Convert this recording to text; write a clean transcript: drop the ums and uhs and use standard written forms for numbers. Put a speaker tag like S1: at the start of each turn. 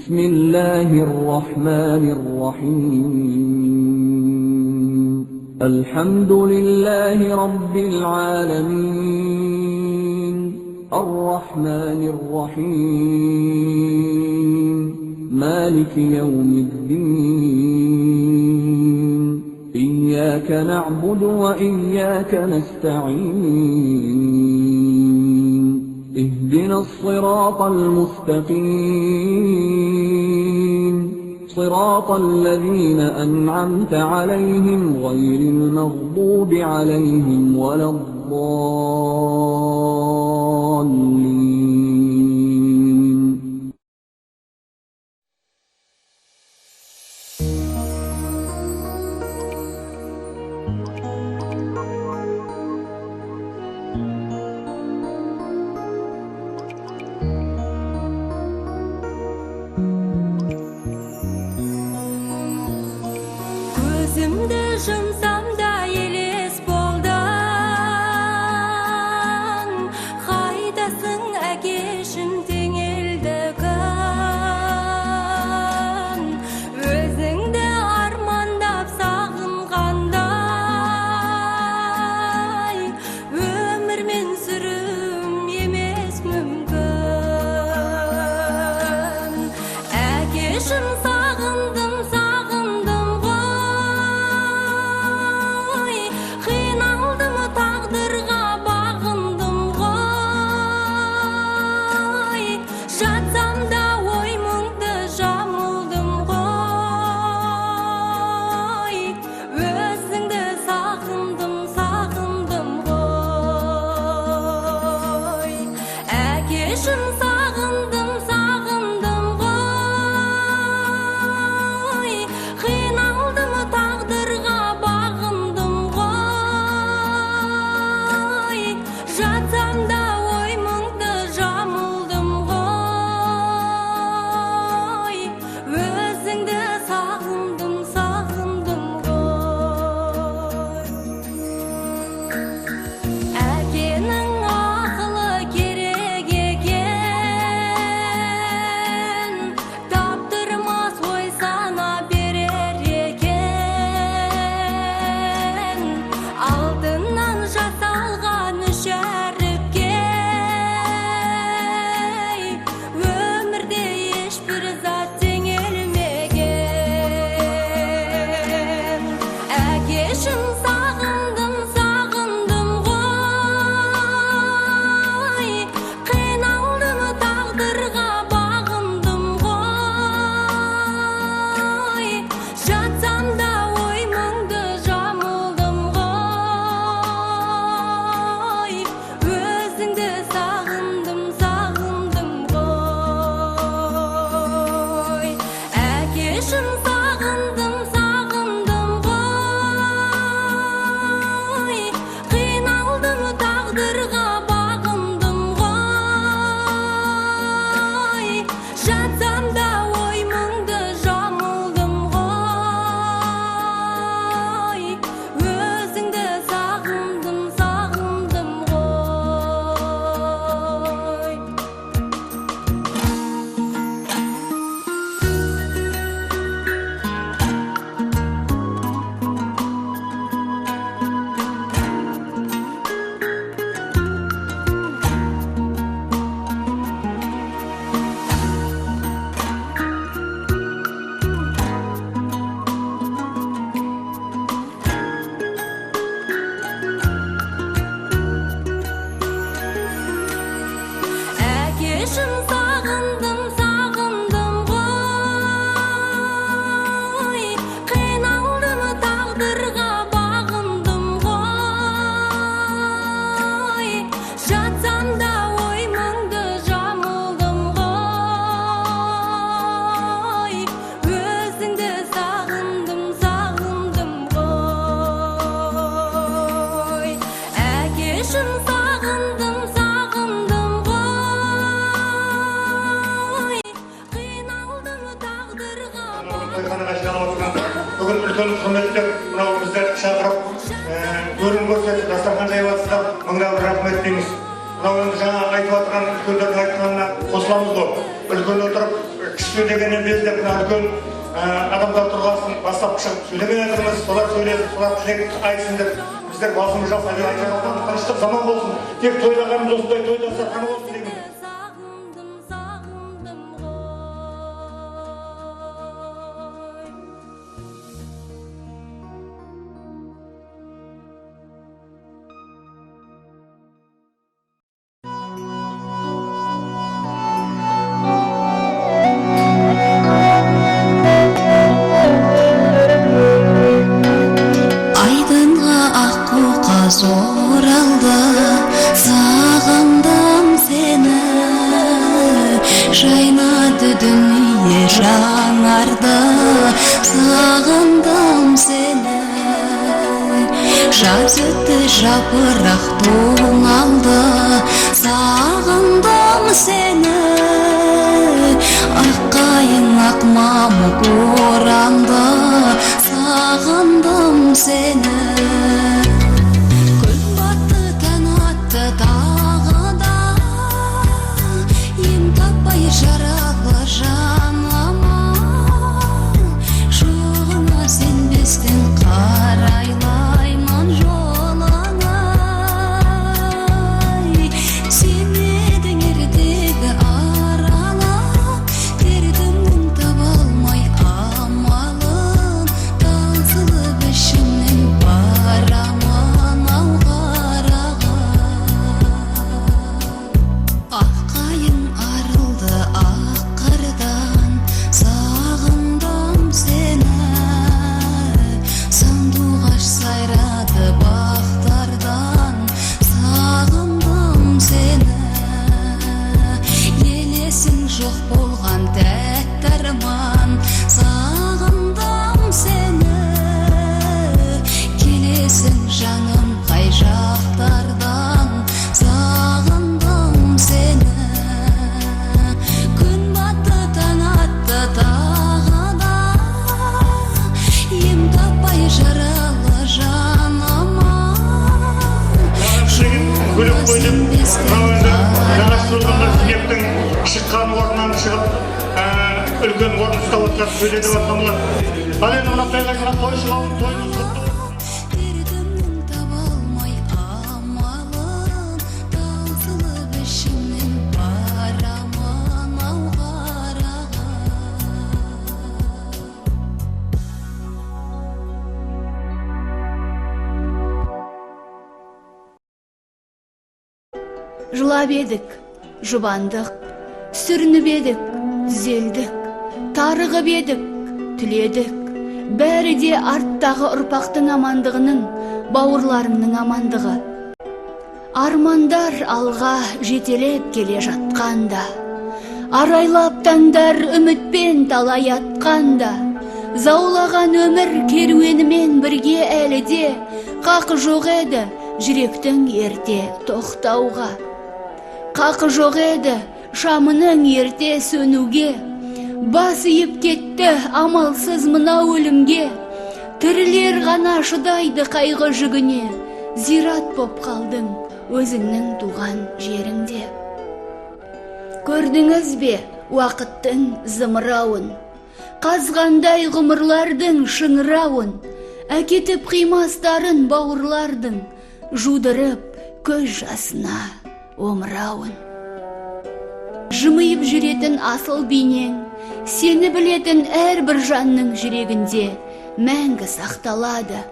S1: بسم الله الرحمن الرحيم الحمد لله رب العالمين الرحمن الرحيم مالك يوم الدين إياك نعبد وإياك نستعين اهدنا الصراط المستقيم صراط الذين أنعمت عليهم غير المغضوب عليهم ولا الضالين.
S2: Gözümde жұмсам да елес болдан, қайдасың әкешім теңелдігін, өзіңді армандап сағынғандай, өмірмен сүрім емес мүмкін. Әкешім сағындым
S3: Бүгін үлкен құрметті мынау біздерді шақырып, көрін көрсетіп, дастархан жайып жатсыздар, мыңдап рахмет дейміз. Мынау енді жаңа айтып жатқан үлкендердің айтқанына қосыламыз ғой. Үлкен отырып кіші дегеннен белгілеп үлкен адамдар тұрғасын бастап шығып сөйлемей жатырмыз. Солар сөйлесін, солар тілек айтсын деп біздер басымыз жасап айтқан тыныштық заман болсын. Тек тойлағанымыз осындай той дастарханы болсын деймін.
S2: Айдынға аққуға зоралды, сағындым сені. Жайнады дүние жаңарды, сағындым сені. Жаз өтті жапырақ тоңалды, сағындым сені. Аққайың ақ мамық оранды, сағындым сені. Күн батты таң атты тағы да, ем таппай жаралы жан аман. Жоғыңа сенбестен қарайлаймын жолыңа. Сен едің ертегі аралап, дертімнің таба алмай амалын. Таусылып ішімнен барамын ау қараға. Аққайың арылды ақ қырдан, сағындым сені. Сандуғаш сайрады бақтардан, сағындым сені. Елесің жоқ болған тәтті арман, сағындым сені. Келесің жаным қай жақтардан, сағындым сені. Күн батты таң атты тағы да, ем таппай жаралы жан аман.
S3: Күліп қойдым, мынау енді нағашы туылғандар тілектің шыққан орнынан шығып, үлкен орын ұстап отырып сөйледі батқанлар. Ал енді мына тойға той шығауын тойымыз құтты болсын.
S2: Дертімнің таба алмай амалын, таусылып ішімнен барамын ау қараға.
S4: Жылап едік, жұбандық, сүрініп едік, түзелдік, тарығып едік, түледік. Бәрі де арттағы ұрпақтың амандығының, бауырларымның амандығы. Армандар алға жетелеп келе жатқанда, арайлап таңдар үмітпен талай атқанда, заулаған өмір керуенімен бірге әлі де, қақы жоқ еді жүректің ерте тоқтауға. Қақы жоқ еді шамының ерте сөнуге. Бас иіп кетті амалсыз мына өлімге. Тірілер ғана шыдайды қайғы жүгіне. Зират боп қалдың өзіңнің туған жеріңде. Көрдіңіз бе уақыттың зымырауын, қазғандай ғұмырлардың шыңырауын, әкетіп қимастарын бауырлардың, жудырып көз жасына омырауын. Жымиып жүретін асыл бейнең, сені білетін әрбір жанның жүрегінде мәңгі сақталады.